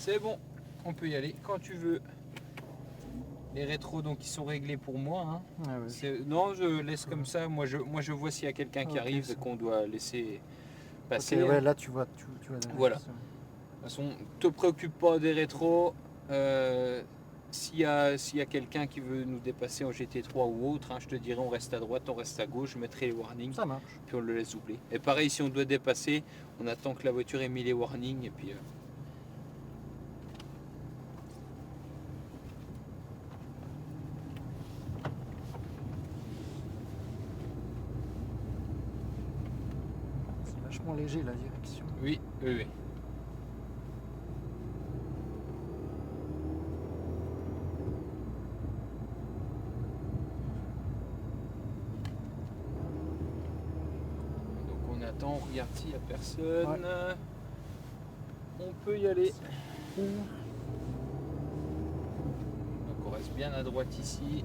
C'est bon, on peut y aller quand tu veux. Les rétros donc ils sont réglés pour moi. Hein. Ah ouais. Non, je laisse comme ça. Moi je vois s'il y a quelqu'un qui arrive et qu'on doit laisser passer. Ok, ouais, là tu vois la Voilà. réflexion. De toute façon, te préoccupe pas des rétros. S'il y a quelqu'un qui veut nous dépasser en GT3 ou autre, hein, je te dirai on reste à droite, on reste à gauche, je mettrai les warnings. Ça marche. Puis on le laisse doubler. Et pareil, si on doit dépasser, on attend que la voiture ait mis les warnings et puis. C'est vachement léger la direction. Oui. Donc on attend, on regarde s'il n'y a personne. Ouais. On peut y aller. Donc on reste bien à droite ici.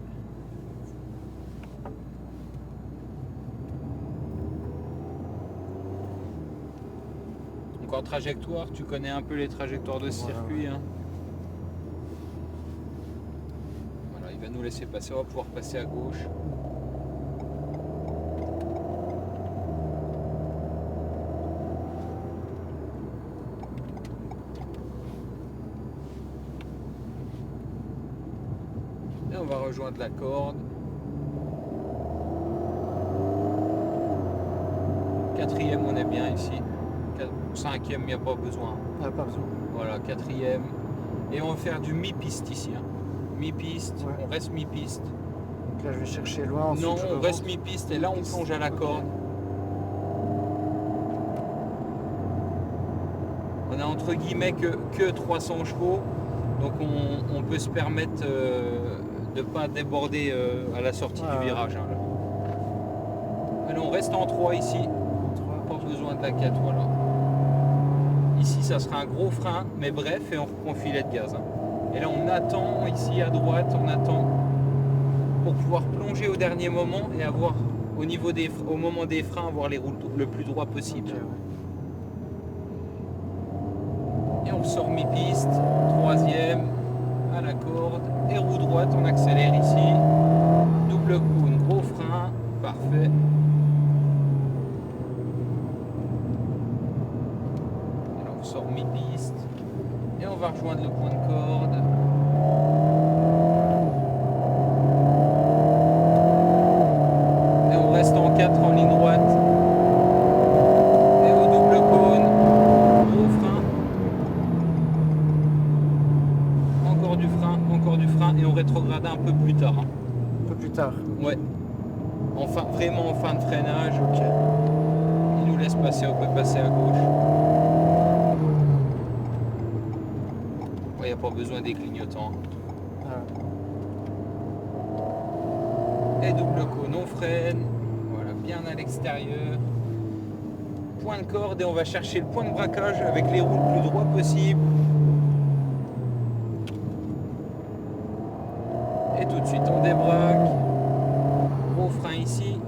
Donc en trajectoire, tu connais un peu les trajectoires de ce circuit. Hein. Voilà, il va nous laisser passer, on va pouvoir passer à gauche. Et on va rejoindre la corde. 4e, on est bien ici. 5e, il n'y a pas besoin. Ah, pas besoin. Voilà, 4e. Et on va faire du mi-piste ici. Hein. Mi-piste, ouais. On reste mi-piste. Donc là, je vais chercher loin. Non, on reste mi-piste et là, on plonge à la corde. On a entre guillemets que 300 chevaux. Donc on peut se permettre de ne pas déborder à la sortie du virage. Hein, là. Alors on reste en 3 ici. Pas besoin de la 4, voilà. Ici ça sera un gros frein, mais bref, et on reprend filet de gaz. Hein. Et là on attend ici à droite, on attend pour pouvoir plonger au dernier moment et avoir au moment des freins, avoir les roues le plus droit possible. Okay, ouais. Et on sort mi-piste, 3e, à la corde, et roue droite, on accélère ici. Double cône, gros frein, parfait. Sort mi-piste et on va rejoindre le point de corde. Et on reste en 4 en ligne droite. Et au double cône, gros frein. Encore du frein et on rétrograde un peu plus tard. Hein. Un peu plus tard. Ouais. Enfin, vraiment en fin de freinage. Ok. Il nous laisse passer, on peut passer à gauche. Il n'y a pas besoin des clignotants. Ah. Et double cône, on freine. Voilà, bien à l'extérieur. Point de corde et on va chercher le point de braquage avec les roues le plus droit possible. Et tout de suite on débraque. Gros frein ici.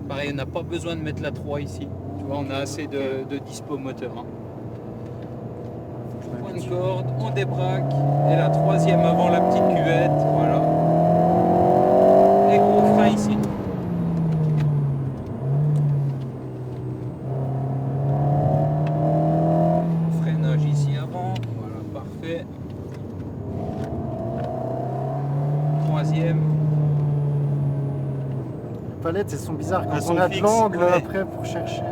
Pareil, on n'a pas besoin de mettre la 3 ici. Tu vois, on a assez de dispo moteur. Hein. Point de corde, on débraque, et la 3e avant la petite cuvette, voilà. Et gros frein ici. Freinage ici avant, voilà, parfait. 3e. Les palettes, elles sont bizarres quand on a de l'angle après pour chercher.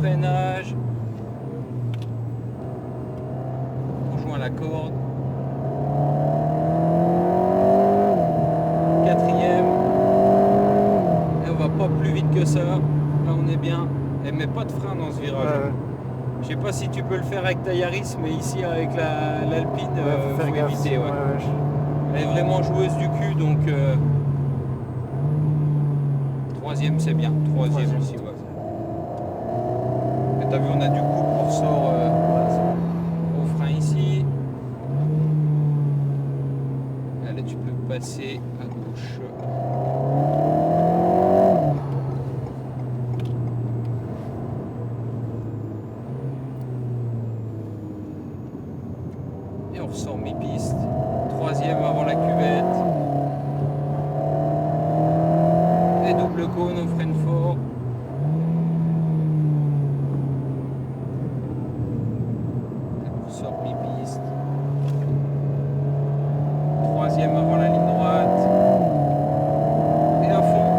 Freinage, on joint la corde, 4e, et on va pas plus vite que ça, là on est bien, elle met pas de frein dans ce virage. Ouais. Je sais pas si tu peux le faire avec ta Yaris, mais ici avec l'Alpine, faut éviter. Ouais. Elle est vraiment joueuse du cul, donc 3e c'est bien, 3e ici. Ouais. T'as vu, on a du coup pour ressort au frein ici. Allez, tu peux passer à gauche. Et on ressort mi-piste. Troisième avant la cuvette. Et double cône, on freine fort. Et on ressort mi-piste. Troisième avant la ligne droite. Et à fond.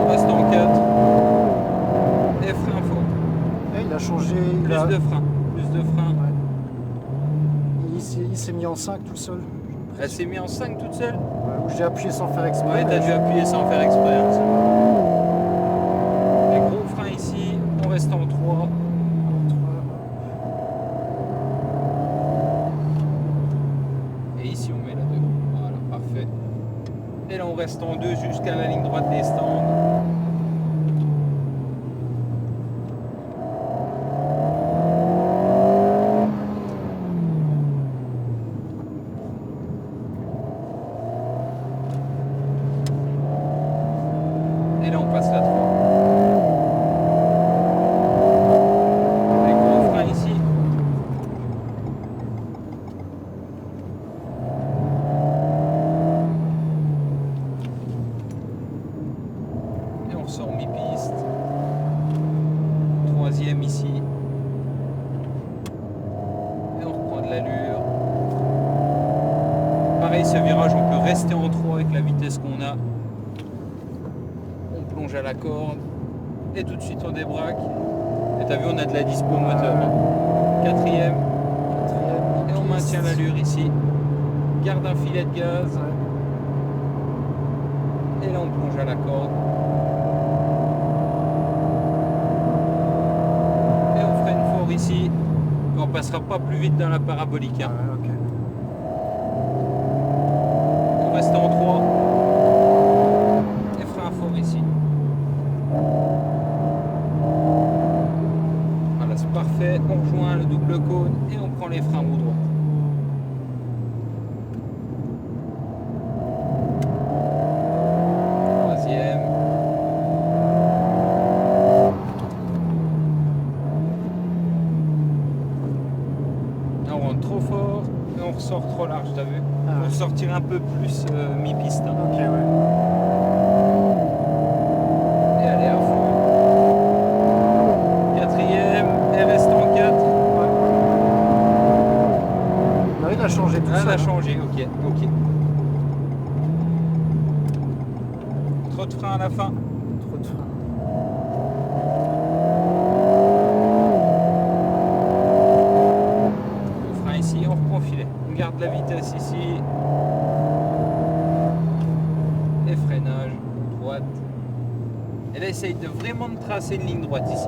On reste en 4. Et frein fort. Et il a changé. Plus de frein. Plus de frein. Ouais. Il s'est mis en 5 tout seul. Elle s'est mise en 5 toute seule. Ouais, où j'ai appuyé sans faire exprès. Ouais, t'as dû appuyer sans faire exprès. Hein, les gros freins ici, on reste en 3. Et ici on met la 2. Voilà, parfait. Et là on reste en 2 jusqu'à la ligne droite des stands. Et là on passe la 3. Les gros freins ici. Et on ressort mi-piste. Troisième ici. Et on reprend de l'allure. Pareil, ce virage, on peut rester en 3 avec la vitesse qu'on a. On plonge à la corde. Et tout de suite on débraque. Et t'as vu, on a de la dispo moteur. Quatrième. Et on maintient l'allure ici. Garde un filet de gaz. Et là on plonge à la corde. Et on freine fort ici. Et on passera pas plus vite dans la parabolique. Hein. Ouais, ok. On reste en 3. Et frein fort ici. Voilà, c'est parfait. On rejoint le double cône et on prend les freins roue droite. Troisième. Là, on rentre trop fort et on ressort trop large, t'as vu? Ah ouais. Pour sortir un peu plus mi-piste. Hein. Ok, ouais. Et aller à fond. Quatrième, et reste en 4. Non, il a changé tout Ah, seul. elle a changé, ok. Trop de frein à la fin. Trop de frein. Le frein ici, on reprend filet. On garde la vitesse ici. Et freinage, droite. Et là, essaye de vraiment de tracer une ligne droite ici.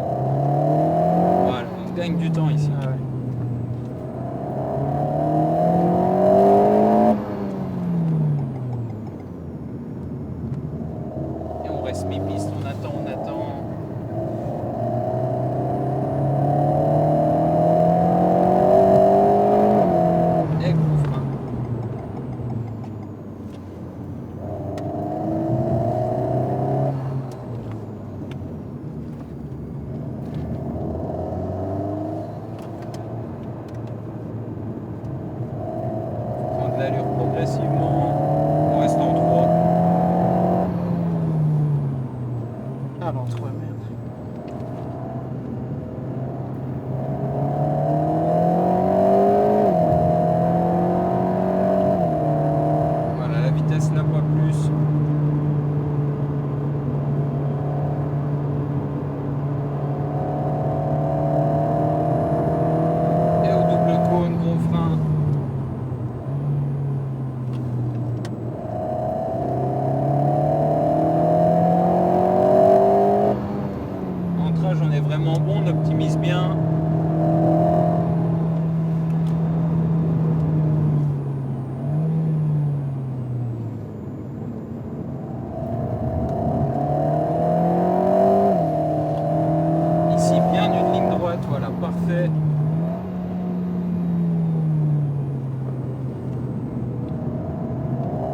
Voilà, on gagne du temps ici. Ah ouais. Et on reste mi-piste, on attend. Et gros frein. Prendre de l'allure progressivement. On reste en 3. Ah non, trop merde. Voilà, la vitesse n'a pas plus. Et au double cône, gros frein. Ancrage, on est vraiment bon, on optimise bien. Ici, bien une ligne droite, voilà, parfait.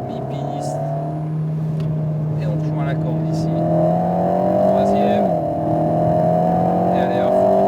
Mi-piste. Et on rejoint la corde ici. Troisième. Et allez à fond.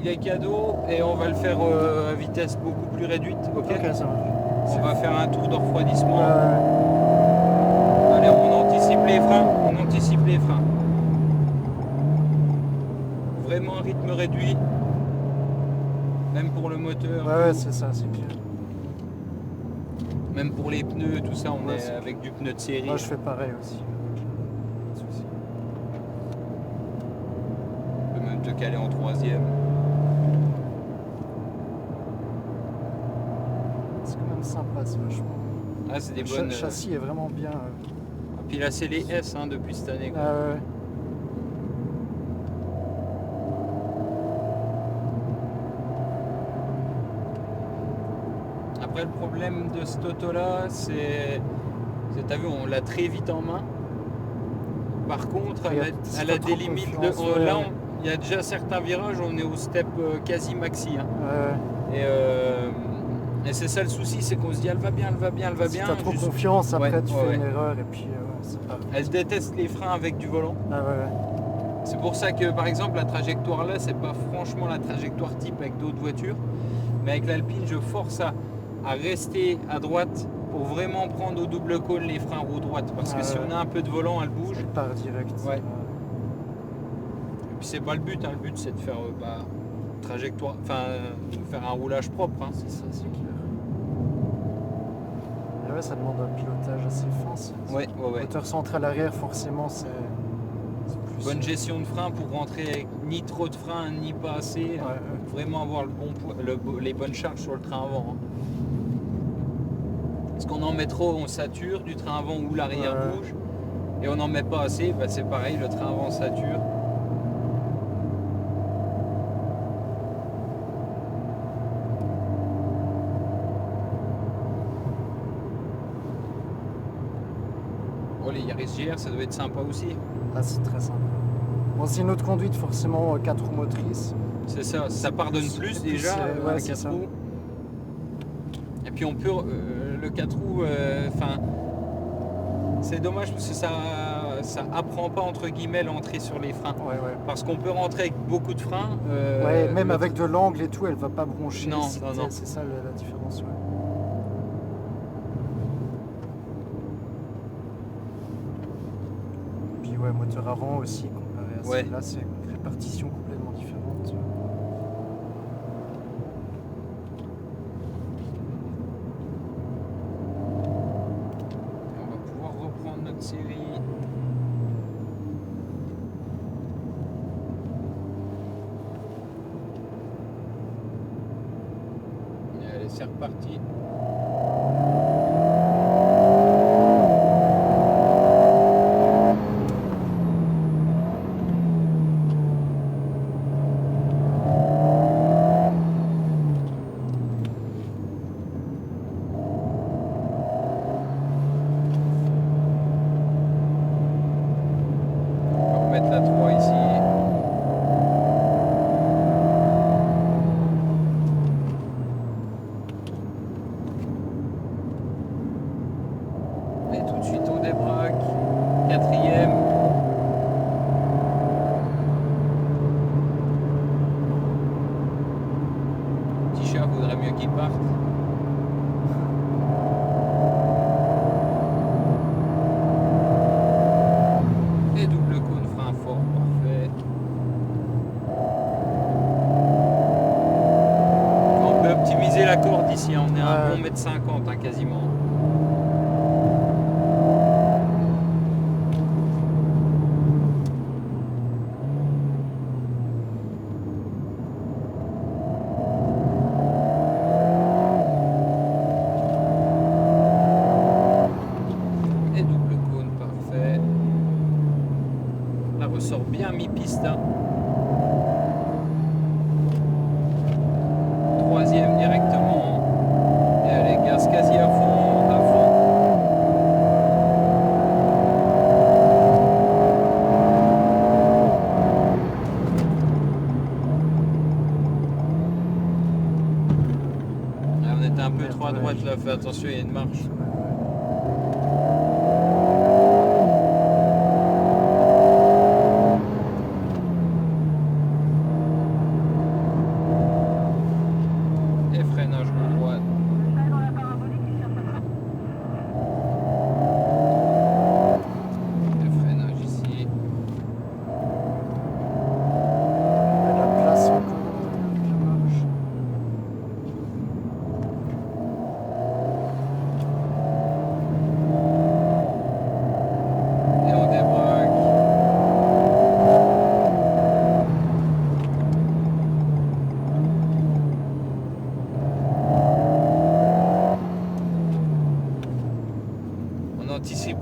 il est cadeau et on va le faire à vitesse beaucoup plus réduite. Ok, Ok, ça marche. on va faire un tour de refroidissement. Ouais. Allez, on anticipe les freins. On anticipe les freins. Vraiment un rythme réduit. Même pour le moteur. Ouais, c'est ça, c'est clair. Même pour les pneus, tout ça, on Ouais, est c'est avec du pneu de série. Moi, je fais pareil aussi. Pas de souci. On peut même te caler en troisième. C'est quand même sympa, c'est vachement. Ah, c'est des Le bonnes. châssis est vraiment bien. Puis là, c'est les S hein, depuis cette année. Quoi. Ah ouais. Après, le problème de cette auto-là, t'as vu, on l'a très vite en main. Par contre, elle a des limites. Là, il y a déjà certains virages, on est au step quasi maxi. Hein. Et c'est ça le souci, c'est qu'on se dit elle va bien, elle va bien, elle va bien. Si t'as trop confiance, après tu fais une ouais. erreur et puis c'est pas. Elle déteste les freins avec du volant. Ah ouais. C'est pour ça que par exemple la trajectoire là, c'est pas franchement la trajectoire type avec d'autres voitures. Mais avec l'Alpine, je force à rester à droite pour vraiment prendre au double cône les freins roue droite. Parce que si on a un peu de volant, elle bouge. Elle part direct. Ouais. Et puis c'est pas le but, hein. Le but c'est de faire trajectoire, faire un roulage propre. Hein. C'est ça, c'est clair. Et ouais, ça demande un pilotage assez fin. Ouais. Moteur central arrière, forcément, c'est plus. Bonne gestion de frein pour rentrer avec ni trop de frein, ni pas assez. Vraiment avoir les bonnes charges sur le train avant. Hein. Parce qu'on en met trop, on sature du train avant ou l'arrière bouge. Et on n'en met pas assez, c'est pareil, le train avant sature. Les Yaris GR, ça doit être sympa aussi. Ah, c'est très sympa. Bon, c'est une autre conduite, forcément, 4 roues motrices. C'est ça, ça pardonne plus déjà, ouais, 4 roues. Et puis on peut, le 4 roues, c'est dommage parce que ça apprend pas entre guillemets l'entrée sur les freins. Ouais. Parce qu'on peut rentrer avec beaucoup de freins. Même avec de l'angle et tout, elle va pas broncher. Non. C'est ça la différence, Moteur avant aussi comparé à celle-là, c'est une répartition complètement différente. On va pouvoir reprendre notre série. Et allez, c'est reparti. Vaudrait mieux qu'il parte. Et double cône, frein fort, parfait. On peut optimiser la corde ici, on est à 1,50 m hein, quasiment. Ressort bien mi-piste. Hein. Troisième directement. Et allez, gaz quasi à fond, à fond. Ah, on était un peu trop à droite là, fais attention, il y a une marche.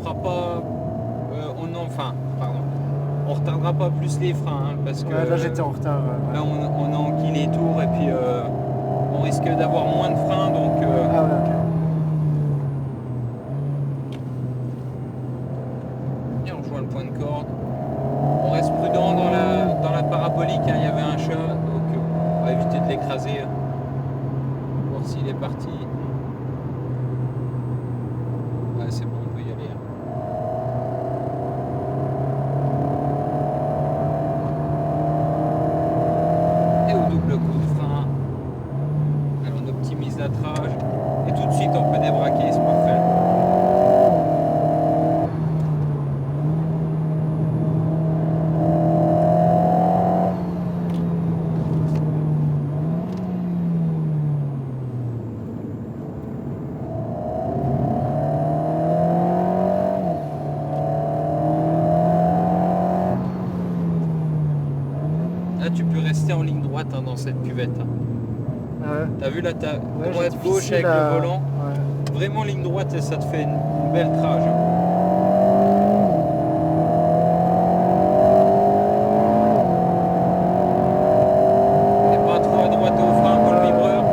fera pas. On retardera pas plus les freins hein, parce que. Ouais, là j'étais en retard. Là on a enquillé les tours et puis on risque d'avoir moins de freins donc. Ah ouais, ok. Et on rejoint le point de corde. On reste prudent dans la parabolique, hein, il y avait un chat, donc on va éviter de l'écraser. Voir s'il est parti. Ouais, c'est bon, on peut y aller. Hein. Et au double coup de frein. Alors on optimise l'attrage. Et tout de suite on peut débraquer, c'est parfait. Là tu peux rester en ligne droite hein, dans cette cuvette. Hein. Ah ouais. T'as vu là, t'as Ouais, droite j'ai gauche avec difficile à- le volant. Ouais. Vraiment ligne droite et ça te fait une belle trage. Hein. Et pas trop à droite au frein pour le vibreur.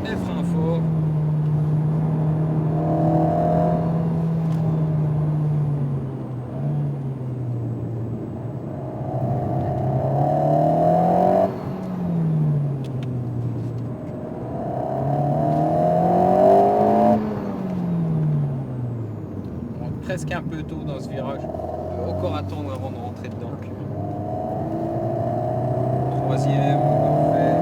Et frein fort. On est presque un peu tôt dans ce virage. On peut encore attendre avant de rentrer dedans. Ok. Troisième, parfait.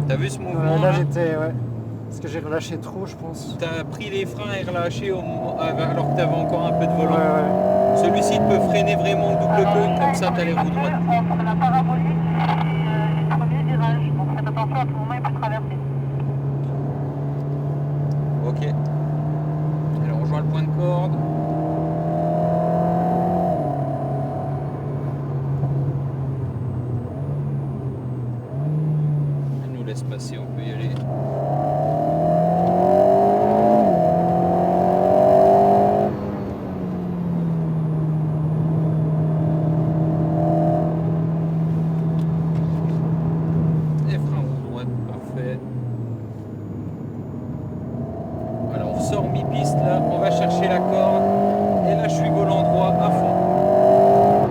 T'as vu ce mouvement Là là j'étais. Ouais. Parce que j'ai relâché trop, je pense. T'as pris les freins et relâché alors que t'avais encore un peu de Ouais, volant. ouais. Celui-ci peut freiner vraiment au double coup, comme ça t'as les roues droites. Entre la parabolique et le premier virage. Donc faites attention, à tout moment il peut traverser. Ok. Alors on rejoint le point de corde. Il nous laisse passer, on peut y aller. Et frein roue droite, parfait. Voilà, on ressort mi-piste là, on va chercher la corde. Et là je suis volant droit à fond.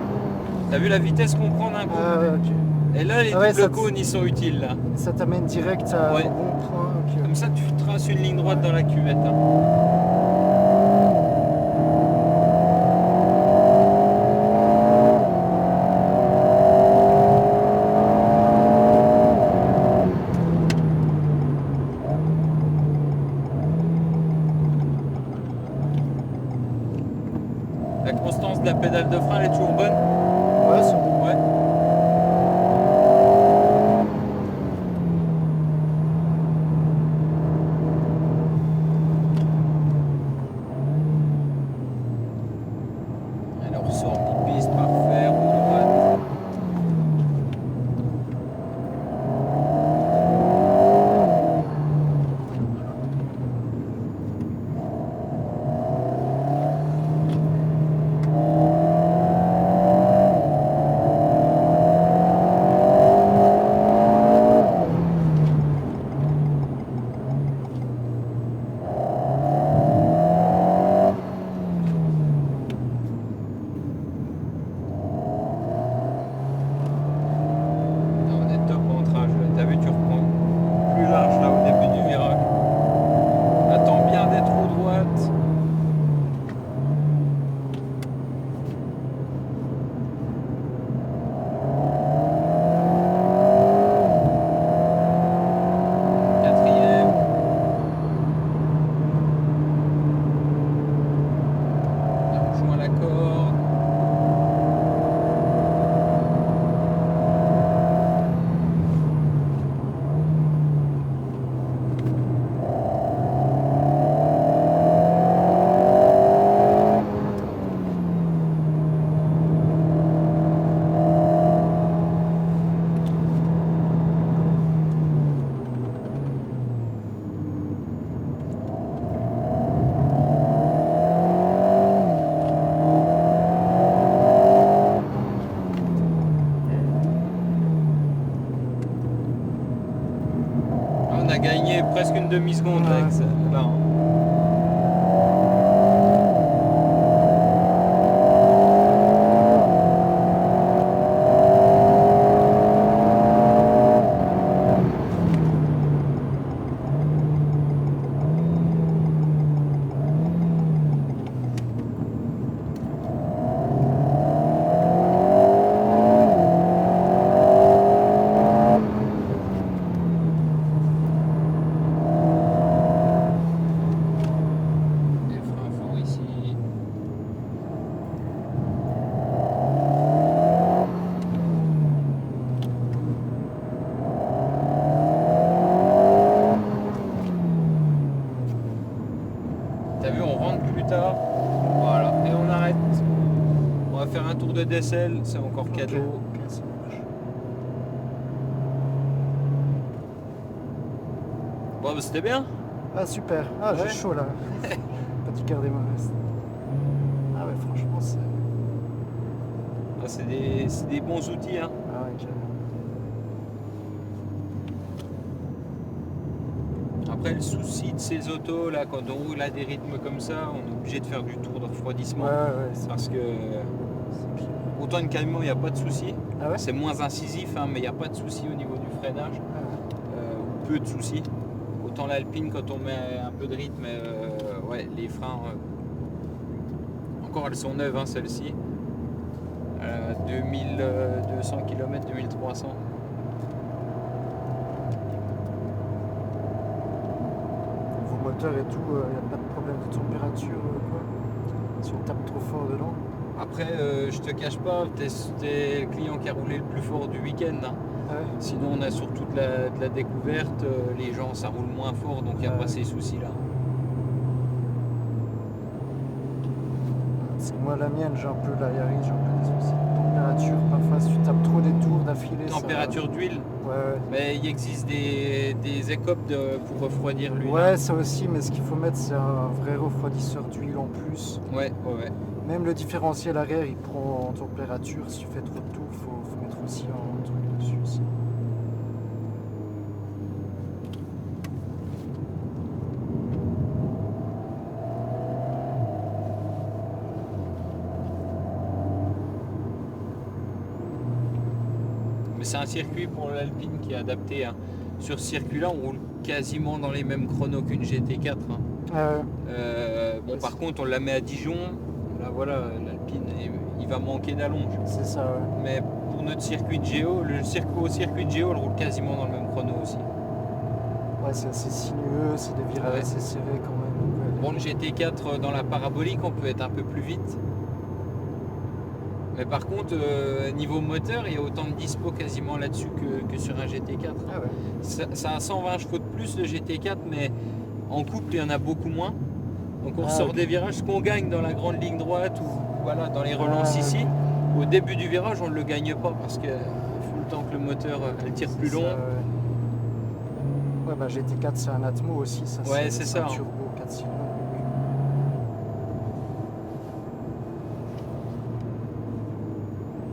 T'as vu la vitesse qu'on prend d'un coup? Ah ouais, ok. Et là les Ah ouais, doubles ça cônes ils sont utiles là. Ça t'amène direct à Ouais. un bon point. Ok. Comme ça tu traces une ligne droite dans la cuvette. Hein. La constance de la pédale de frein elle est toujours bonne? Ouais, c'est bon. Ouais. presque une demi-seconde là, là, hein. T'as vu, on rentre plus tard. Voilà, et on arrête. On va faire un tour de Dessel, c'est encore cadeau. Ok, ça marche. Bon, bah, c'était bien. Ah super, ah Ouais. j'ai chaud là. Petit garder ma veste. Ah ouais, franchement c'est... Ah, c'est des bons outils, hein. Ah ouais, carrément. Après, le souci de ces autos, là, quand on roule à des rythmes comme ça, on est obligé de faire du tour de refroidissement. Ouais, c'est Parce que clair. autant une camion, il n'y a pas de souci. Ah ouais. C'est moins incisif, hein, mais il n'y a pas de souci au niveau du freinage. Ah ouais. Ou peu de soucis. Autant l'Alpine, quand on met un peu de rythme, ouais, les freins, encore elles sont neuves, hein, celles-ci. 2200 km, 2300. Vos moteurs et tout, il n'y a pas de problème de température quoi. Si on tape trop fort dedans. Après, je te cache pas, t'es le client qui a roulé le plus fort du week-end, hein. Ah ouais. Sinon, on a surtout de la découverte, les gens ça roule moins fort, donc il n'y a pas ces soucis-là. C'est que moi la mienne, j'ai un peu la Yaris, j'ai un peu des soucis de température. Parfois si tu tapes trop des tours d'affilée. Température d'huile, Ouais. mais il existe des écopes pour refroidir l'huile. Ouais, ça aussi, mais ce qu'il faut mettre, c'est un vrai refroidisseur d'huile en plus. Ouais. Même le différentiel arrière, il prend en température. Si tu fais trop de tours, faut mettre aussi un truc dessus aussi. Mais c'est un circuit pour l'Alpine qui est adapté, hein. Sur ce circuit-là, on roule quasiment dans les mêmes chronos qu'une GT4, hein. Bon, par contre, on la met à Dijon. Là, voilà, l'Alpine, il va manquer d'allonge. C'est ça, ouais. Mais pour notre circuit de Géo, au circuit de Géo, on roule quasiment dans le même chrono aussi. Ouais, c'est assez sinueux, c'est des virages assez serrés quand même. Donc, Bon, le GT4 dans la parabolique, on peut être un peu plus vite. Mais par contre, niveau moteur, il y a autant de dispo quasiment là-dessus que sur un GT4, hein. Ah ouais. Ça a 120 chevaux de plus le GT4, mais en couple, il y en a beaucoup moins. Donc on sort des virages, ce qu'on gagne dans la grande ligne droite ou voilà, dans les relances ici, au début du virage, on ne le gagne pas parce qu'il faut le temps que le moteur elle tire plus long. Ça, ouais, bah GT4 c'est un Atmo aussi, ça Ouais, c'est ça, un hein. turbo 4 cylindres.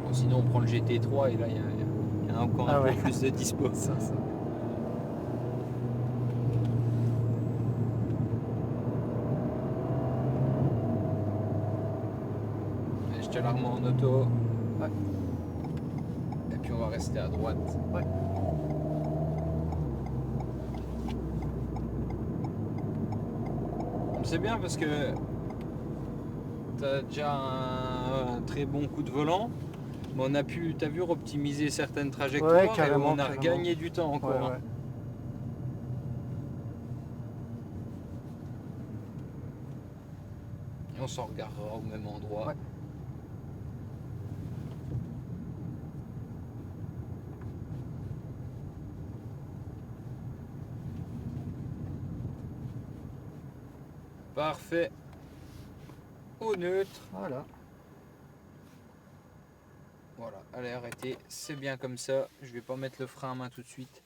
Bon, sinon on prend le GT3 et là il y a encore un peu plus de dispo. Ça. Et je te la remets en auto. Ouais. Et puis on va rester à droite. Ouais. C'est bien parce que tu as déjà un très bon coup de volant. Mais on a pu, t'as vu, optimiser certaines trajectoires, Ouais, carrément, et on a gagné du temps encore, Ouais, hein. ouais. Et on s'en regardera au même endroit. Ouais. Parfait. Au neutre. Voilà. Voilà, allez arrêtez, c'est bien comme ça. Je vais pas mettre le frein à main tout de suite.